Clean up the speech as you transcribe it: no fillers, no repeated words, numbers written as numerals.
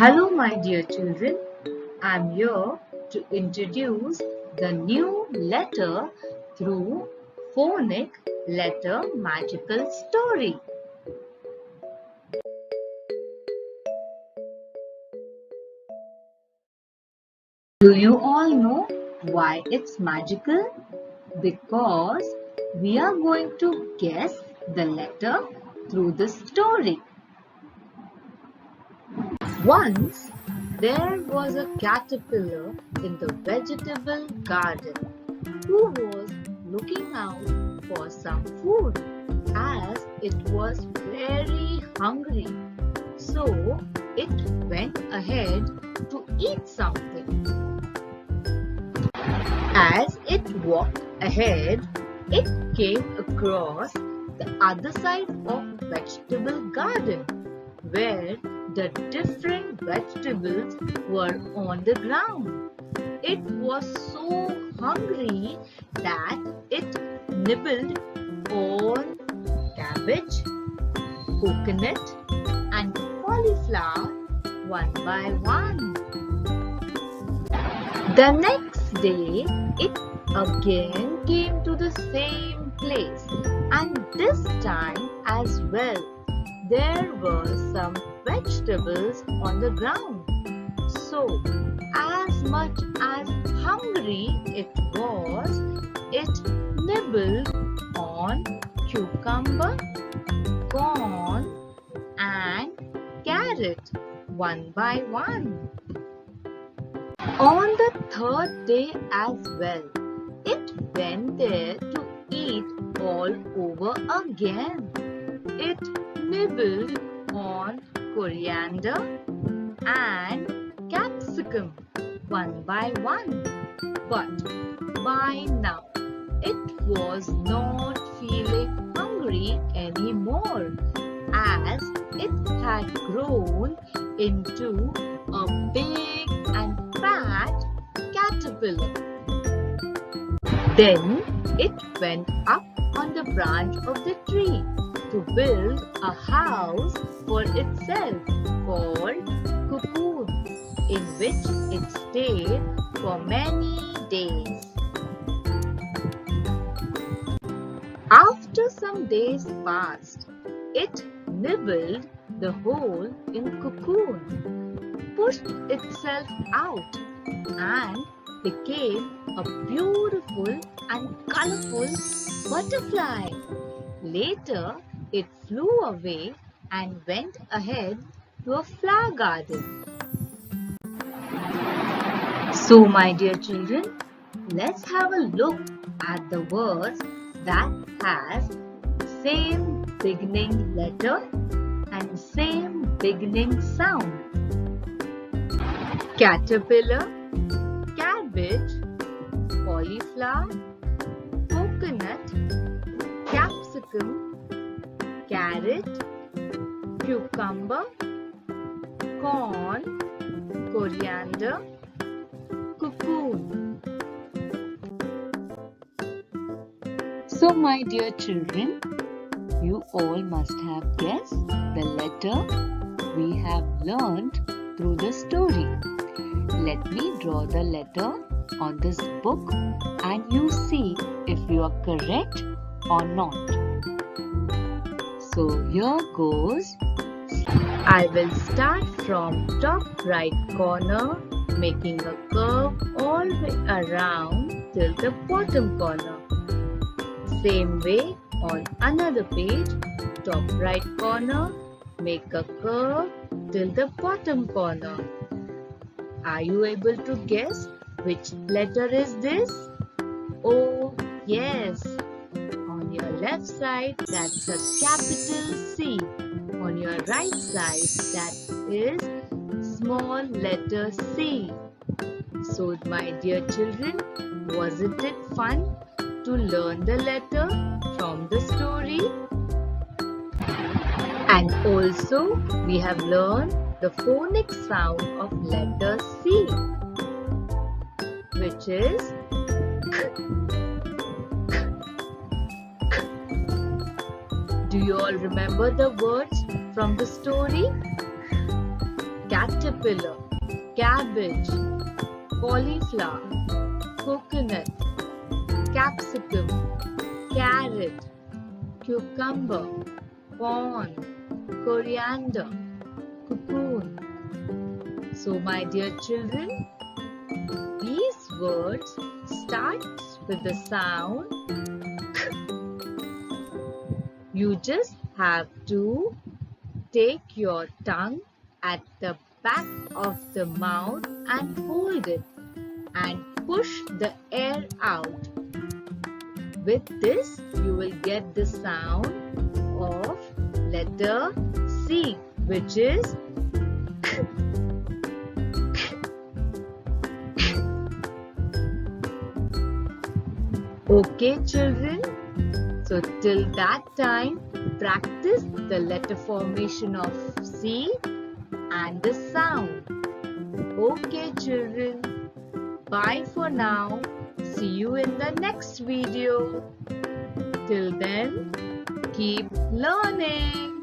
Hello, my dear children. I'm here to introduce the new letter through Phonic Letter Magical Story. Do you all know why it's magical? Because we are going to guess the letter through the story. Once there was a caterpillar in the vegetable garden who was looking out for some food as it was very hungry. So it went ahead to eat something. As it walked ahead, it came across the other side of vegetable garden where the different vegetables were on the ground. It was so hungry that it nibbled on cabbage, coconut and cauliflower one by one. The next day, it again came to the same place, and this time as well there were some vegetables on the ground. So, as much as hungry it was, it nibbled on cucumber, corn and carrot one by one. On the third day as well, it went there to eat all over again. It nibbled on coriander and capsicum one by one. But by now, it was not feeling hungry anymore as it had grown into a big and fat caterpillar. Then it went up on the branch of the tree to build a house for itself called cocoon, in which it stayed for many days. After some days passed, it nibbled the hole in cocoon, pushed itself out and became a beautiful and colorful butterfly. Later, it flew away and went ahead to a flower garden. So, my dear children, let's have a look at the words that has same beginning letter and same beginning sound. Caterpillar, cabbage, cauliflower, coconut, capsicum, carrot, cucumber, corn, coriander, cocoon. So, my dear children, you all must have guessed the letter we have learned through the story. Let me draw the letter on this book and you see if you are correct or not. So here goes. I will start from top right corner, making a curve all the way around till the bottom corner. Same way on another page, top right corner, make a curve till the bottom corner. Are you able to guess which letter is this? Oh yes, on your left side that's a capital C. On your right side that is small letter C. So my dear children, wasn't it fun to learn the letter from the story? And also we have learned the phonic sound of letter C, which is k, k, k. Do you all remember the words from the story? caterpillar, cabbage, cauliflower, coconut, capsicum, carrot, cucumber, corn, coriander, cocoon. So my dear children, these words start with the sound k. You just have to take your tongue at the back of the mouth and hold it and push the air out. With this, you will get the sound of letter C, which is k. Okay, children? So till that time, practice the letter formation of C and the sound. Okay, children? Bye for now. See you in the next video. Till then, keep learning.